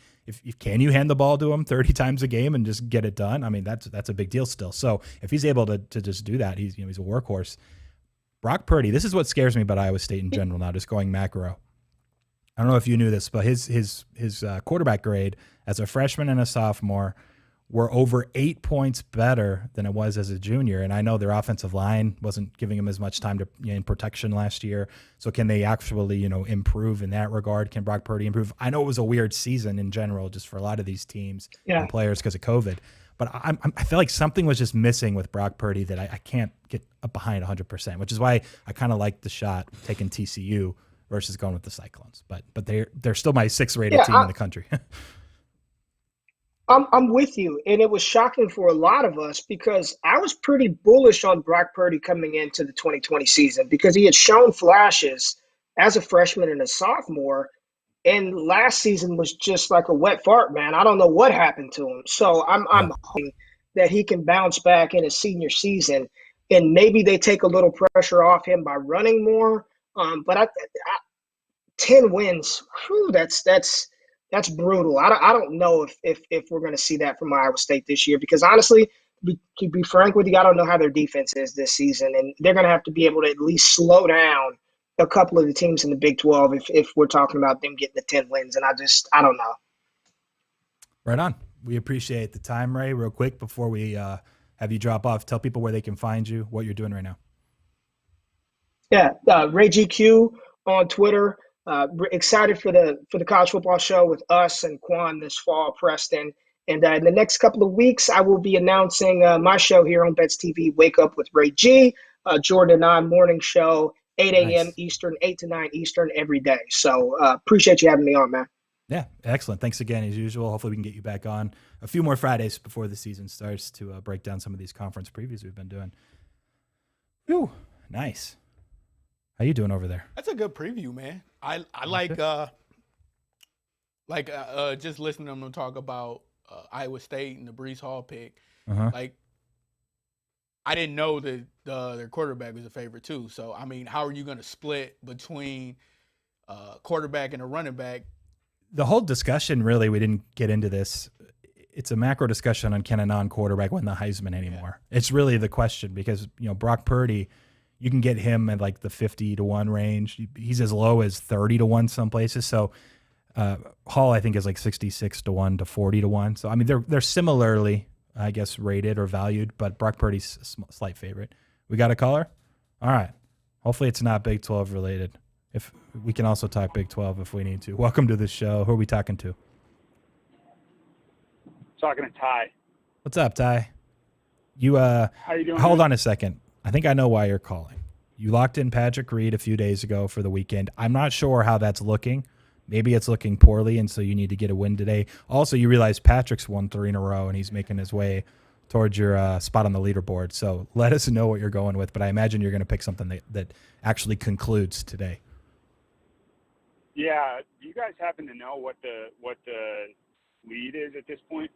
can you hand the ball to him 30 times a game and just get it done. I mean, that's a big deal still. So if he's able to just do that, he's a workhorse. Brock Purdy, this is what scares me about Iowa State in general now, just going macro. I don't know if you knew this, but his quarterback grade as a freshman and a sophomore were over 8 points better than it was as a junior. And I know their offensive line wasn't giving him as much time to in protection last year. So can they actually, improve in that regard? Can Brock Purdy improve? I know it was a weird season in general, just for a lot of these teams and players because of COVID. But I feel like something was just missing with Brock Purdy that I can't get up behind 100%, which is why I kind of like the shot taking TCU versus going with the Cyclones. But they're still my 6th rated team in the country. I'm with you, and it was shocking for a lot of us because I was pretty bullish on Brock Purdy coming into the 2020 season because he had shown flashes as a freshman and a sophomore, and last season was just like a wet fart, man. I don't know what happened to him. So I'm hoping that he can bounce back in his senior season, and maybe they take a little pressure off him by running more. But 10 wins, that's brutal. I don't know if we're going to see that from Iowa State this year because honestly, to be frank with you, I don't know how their defense is this season, and they're going to have to be able to at least slow down a couple of the teams in the Big 12 if we're talking about them getting the 10 wins, and I don't know. Right on. We appreciate the time, Ray. Real quick before we have you drop off, tell people where they can find you, what you're doing right now. Yeah, Ray GQ on Twitter. Excited for the college football show with us and Qwan this fall, Preston. And in the next couple of weeks, I will be announcing my show here on Bets TV, Wake Up with Ray G, Jordan and I morning show, 8 a.m. Eastern, 8 to 9 Eastern every day. So appreciate you having me on, man. Yeah, excellent. Thanks again, as usual. Hopefully we can get you back on a few more Fridays before the season starts to break down some of these conference previews we've been doing. Whew, nice. How you doing over there? That's a good preview, man. I like just listening to them talk about Iowa State and the Breece Hall pick. Like, I didn't know that their quarterback was a favorite too. So I mean, how are you going to split between quarterback and a running back? The whole discussion, really, we didn't get into this. It's a macro discussion on can a non-quarterback win the Heisman anymore. Yeah. It's really the question because Brock Purdy. You can get him at like the 50-1 range. He's as low as 30-1 some places. So Hall, I think, is like 66-1 to 40-1. So I mean, they're similarly, I guess, rated or valued, but Brock Purdy's a slight favorite. We got a caller? All right. Hopefully it's not Big 12 related. If we can also talk Big 12 if we need to. Welcome to the show. Who are we talking to? Talking to Ty. What's up, Ty? You How you doing? Hold on a second. I think I know why you're calling. You locked in Patrick Reed a few days ago for the weekend. I'm not sure how that's looking. Maybe it's looking poorly, and so you need to get a win today. Also, you realize Patrick's won 3 in a row, and he's making his way towards your spot on the leaderboard. So let us know what you're going with, but I imagine you're going to pick something that actually concludes today. Yeah. Do you guys happen to know what the lead is at this point?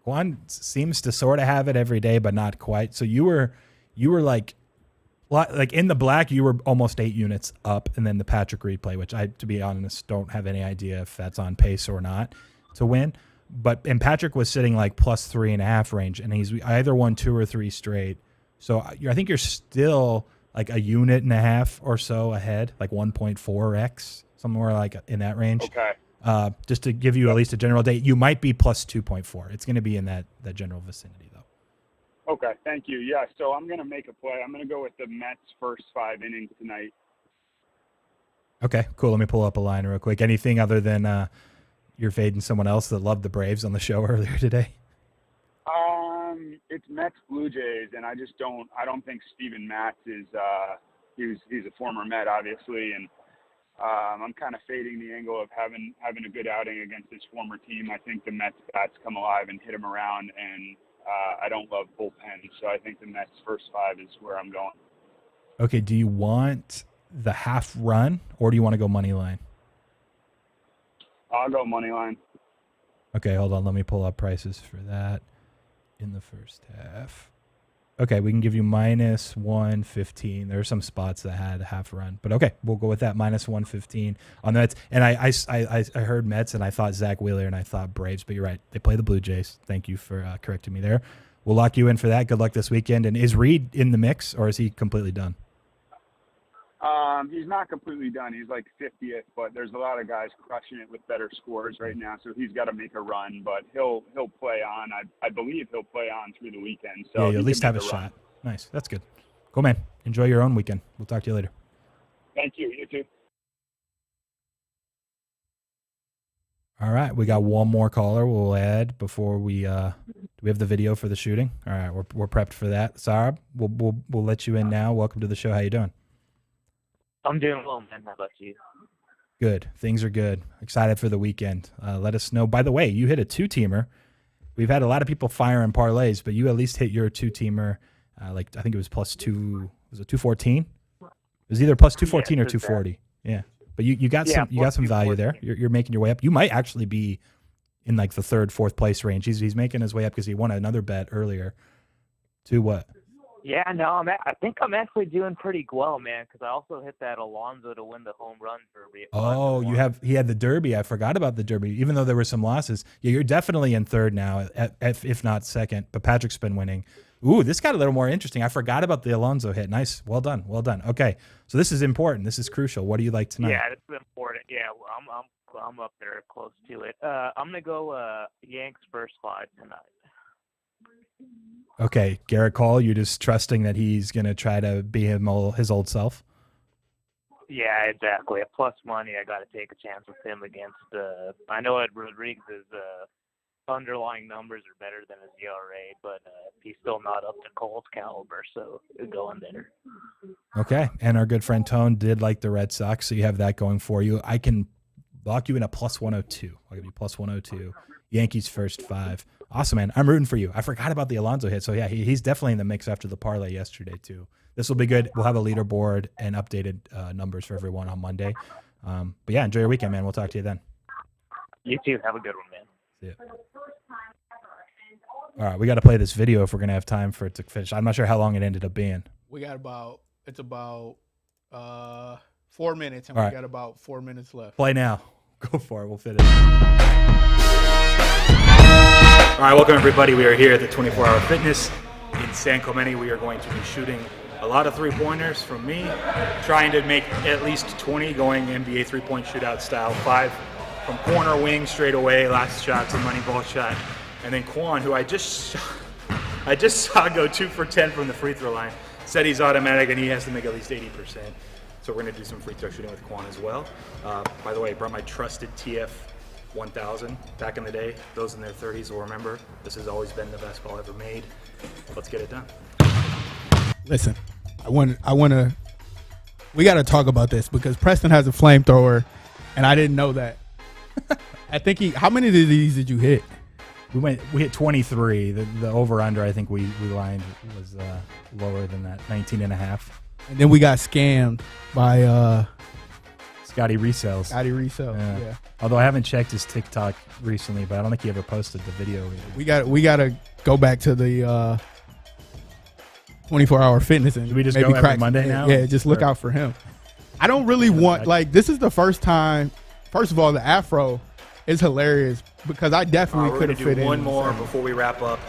Qwan seems to sort of have it every day, but not quite. So you were like in the black, you were almost 8 units up, and then the Patrick Reed play, which I, to be honest, don't have any idea if that's on pace or not to win. And Patrick was sitting like plus 3.5 range, and he's either won 2 or 3 straight. So I think you're still like a unit and a half or so ahead, like 1.4x, somewhere like in that range. Okay. Just to give you at least a general date, you might be plus 2.4. It's going to be in that general vicinity, though. Okay, thank you. Yeah, so I'm going to make a play. I'm going to go with the Mets' first 5 innings tonight. Okay, cool. Let me pull up a line real quick. Anything other than you're fading someone else that loved the Braves on the show earlier today? It's Mets Blue Jays, and I don't think Steven Matz is he's a former Met, obviously, and I'm kind of fading the angle of having a good outing against his former team. I think the Mets bats come alive and hit him around, and I don't love bullpens, so I think the Mets first 5 is where I'm going. Okay, do you want the half run, or do you want to go money line? I'll go money line. Okay, hold on. Let me pull up prices for that in the first half. Okay, we can give you minus 115. There are some spots that had a half run, but okay, we'll go with that minus 115 on the Mets. And I heard Mets, and I thought Zach Wheeler, and I thought Braves, but you're right. They play the Blue Jays. Thank you for correcting me there. We'll lock you in for that. Good luck this weekend. And is Reed in the mix, or is he completely done? He's not completely done. He's like 50th, but there's a lot of guys crushing it with better scores right now, so he's got to make a run. But he'll play on. I believe he'll play on through the weekend. So yeah, you at least have a shot. Nice. That's good. Cool, man. Enjoy your own weekend. We'll talk to you later. Thank you. You too. All right, we got one more caller we'll add before we do we have the video for the shooting? All right, we're prepped for that. Sarab, we'll let you in now. Welcome to the show. How you doing? I'm doing well, man. How about you? Good. Things are good. Excited for the weekend. Let us know. By the way, you hit a 2-teamer. We've had a lot of people firing parlays, but you at least hit your 2-teamer. I think it was plus 2. Was it 214? It was either plus 214 or 240. Yeah. But you got some value there. You're making your way up. You might actually be in like the 3rd, 4th place range. He's making his way up because he won another bet earlier. To what? Yeah, no, I think I'm actually doing pretty well, man, because I also hit that Alonso to win the home run derby. Oh, he had the derby. I forgot about the derby, even though there were some losses. Yeah, you're definitely in 3rd now, if not 2nd. But Patrick's been winning. Ooh, this got a little more interesting. I forgot about the Alonso hit. Nice, well done. Okay, so this is important. This is crucial. What do you like tonight? Yeah, it's important. Yeah, well, I'm up there close to it. I'm gonna go Yanks first 5 tonight. Okay, Garrett Cole, you're just trusting that he's going to try to be his old self? Yeah, exactly. At plus money, I got to take a chance with him against I know Ed Rodriguez's underlying numbers are better than his ERA, but he's still not up to Cole's caliber, so going there. Okay, and our good friend Tone did like the Red Sox, so you have that going for you. I can lock you in a plus 102. I'll give you plus 102. Yankees first 5. Awesome, man. I'm rooting for you. I forgot about the Alonso hit. So, yeah, he's definitely in the mix after the parlay yesterday, too. This will be good. We'll have a leaderboard and updated numbers for everyone on Monday. But, yeah, enjoy your weekend, man. We'll talk to you then. You too. Have a good one, man. See ya. All right, we got to play this video if we're going to have time for it to finish. I'm not sure how long it ended up being. We got about 4 minutes, and All we right. got about 4 minutes left. Play now. Go for it. We'll fit it. All right, welcome everybody. We are here at the 24-Hour Fitness in San Clemente. We are going to be shooting a lot of 3-pointers from me, trying to make at least 20 going NBA 3-point shootout style. 5 from corner, wing, straight away. Last shot's a money ball shot. And then Qwan, who I just saw go 2 for 10 from the free throw line, said he's automatic and he has to make at least 80%. So we're going to do some free throw shooting with Qwan as well. By the way, I brought my trusted TF 1000 back in the day. Those in their 30s will remember this has always been the best ball ever made. Let's get it done. Listen, We got to talk about this because Preston has a flamethrower, and I didn't know that. I think how many of these did you hit? We hit 23. The over under I think we lined was lower than that, 19.5. And then we got scammed by Scotty Resells. Yeah. Although I haven't checked his TikTok recently, but I don't think he ever posted the video. We got to go back to the 24-hour fitness and Should we just maybe go every Monday now? Yeah, just look out for him. I don't really want this is the first time. First of all, the afro is hilarious because I definitely could have fit in. One more before we wrap up.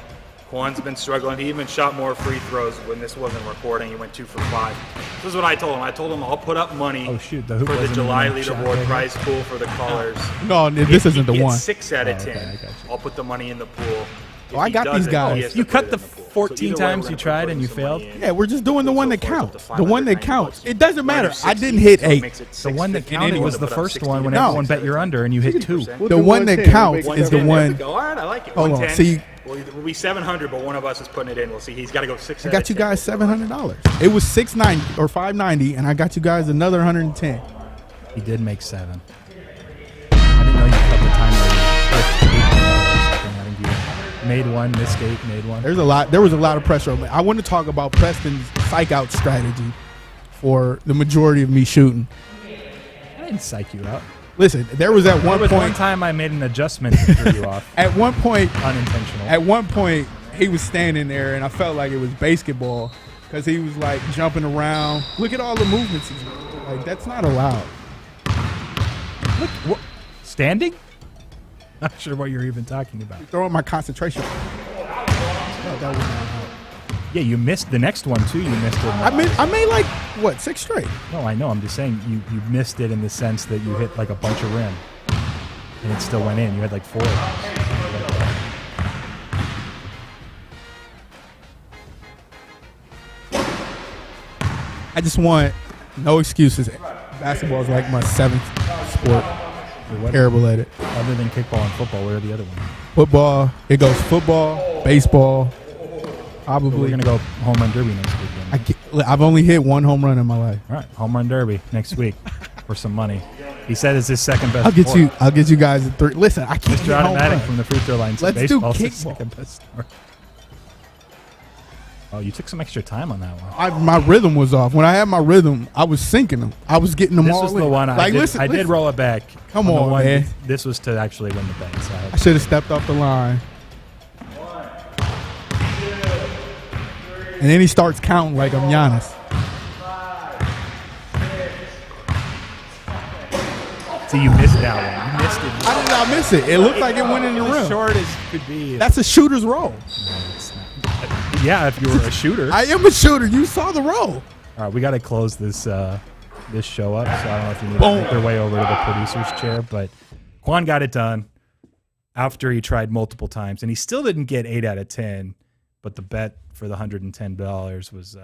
Qwan's been struggling. He even shot more free throws when this wasn't recording. He went 2 for 5. This is what I told him. I told him I'll put up money for the July leaderboard prize pool for the callers. No, this isn't the one. 6 out of 10. I'll put the money in the pool. Oh, I got these guys. You cut the 14 times you tried and you failed? Yeah, we're just doing the one that counts. The one that counts. It doesn't matter. I didn't hit 8. The one that counted was the first one when everyone bet you're under and you hit 2. The one that counts is the one. All right, I like it. Hold on. See, we'll be 700, but one of us is putting it in. We'll see. He's got to go 6. I got you guys $700. It was $690 or $590, and I got you guys another $110. He did make 7. I didn't know you cut the time made 1, missed 8, made 1. There was a lot of pressure on me. I want to talk about Preston's psych out strategy for the majority of me shooting. I didn't psych you out. Listen, there was at one point. One time I made an adjustment to throw you off. At one point, unintentional. At one point, he was standing there, and I felt like it was basketball because he was like jumping around. Look at all the movements he's making. Like that's not allowed. Look, standing? Not sure what you're even talking about. Throwing my concentration. No, that was not allowed. Yeah, you missed the next one too. You missed it. I made like what 6 straight. No, I know. I'm just saying you missed it in the sense that you hit like a bunch of rim, and it still went in. You had like 4 of them. I just want no excuses. Basketball is like my 7th sport. Terrible at it. Other than kickball and football, where are the other ones? Football. It goes football, baseball. Probably. So we're gonna go home run derby next week. I've only hit 1 home run in my life. All right, home run derby next week for some money. He said it's his second best. I'll get you guys a 3. Listen, I can't Mr. Automatic from the free throw line. Let's do kickball. Second best sport. Oh, you took some extra time on that one. My rhythm was off. When I had my rhythm, I was sinking them. I was getting them all in. This was the one I did roll it back. Come on, man. This was to actually win the bet. So I should have stepped off the line. And then he starts counting like I'm Giannis. So you missed that one. You missed it. How did I miss it? It looked like it went in the rim. As short as could be. That's a shooter's roll. Yeah, if you were a shooter. I am a shooter. You saw the roll. All right, we got to close this this show up. So I don't know if you need to make their way over to the producer's chair, but Qwan got it done after he tried multiple times, and he still didn't get 8 out of 10. But the bet for the $110 was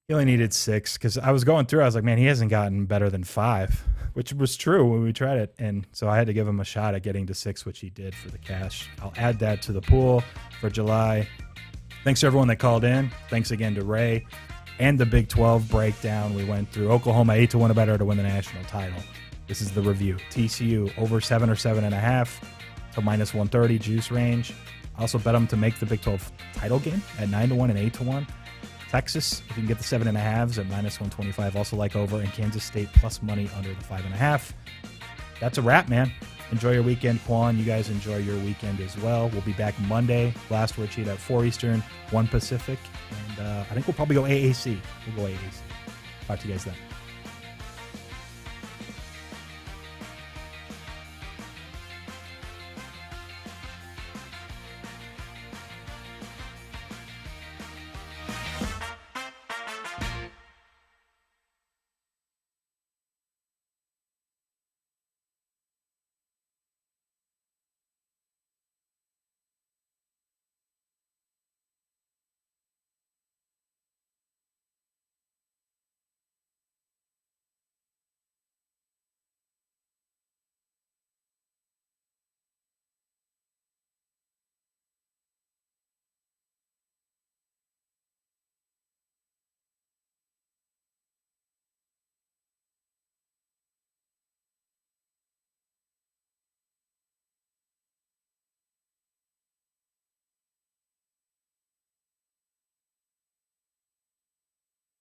he only needed 6 because I was going through. I was like, man, he hasn't gotten better than 5, which was true when we tried it, and so I had to give him a shot at getting to 6, which he did for the cash. I'll add that to the pool for July. Thanks to everyone that called in. Thanks again to Ray and the Big 12 breakdown. We went through Oklahoma 8-1 or better to win the national title. This is the review. TCU over 7 or 7.5 to -130 juice range. I also bet them to make the Big 12 title game at 9-1 and 8-1. Texas, if you can get the 7.5s at -125. Also like over, and Kansas State plus money under the 5.5. That's a wrap, man. Enjoy your weekend, Qwan. You guys enjoy your weekend as well. We'll be back Monday. Last Word Cheetah at 4 Eastern, 1 Pacific. And I think we'll probably go AAC. We'll go AAC. Talk to you guys then.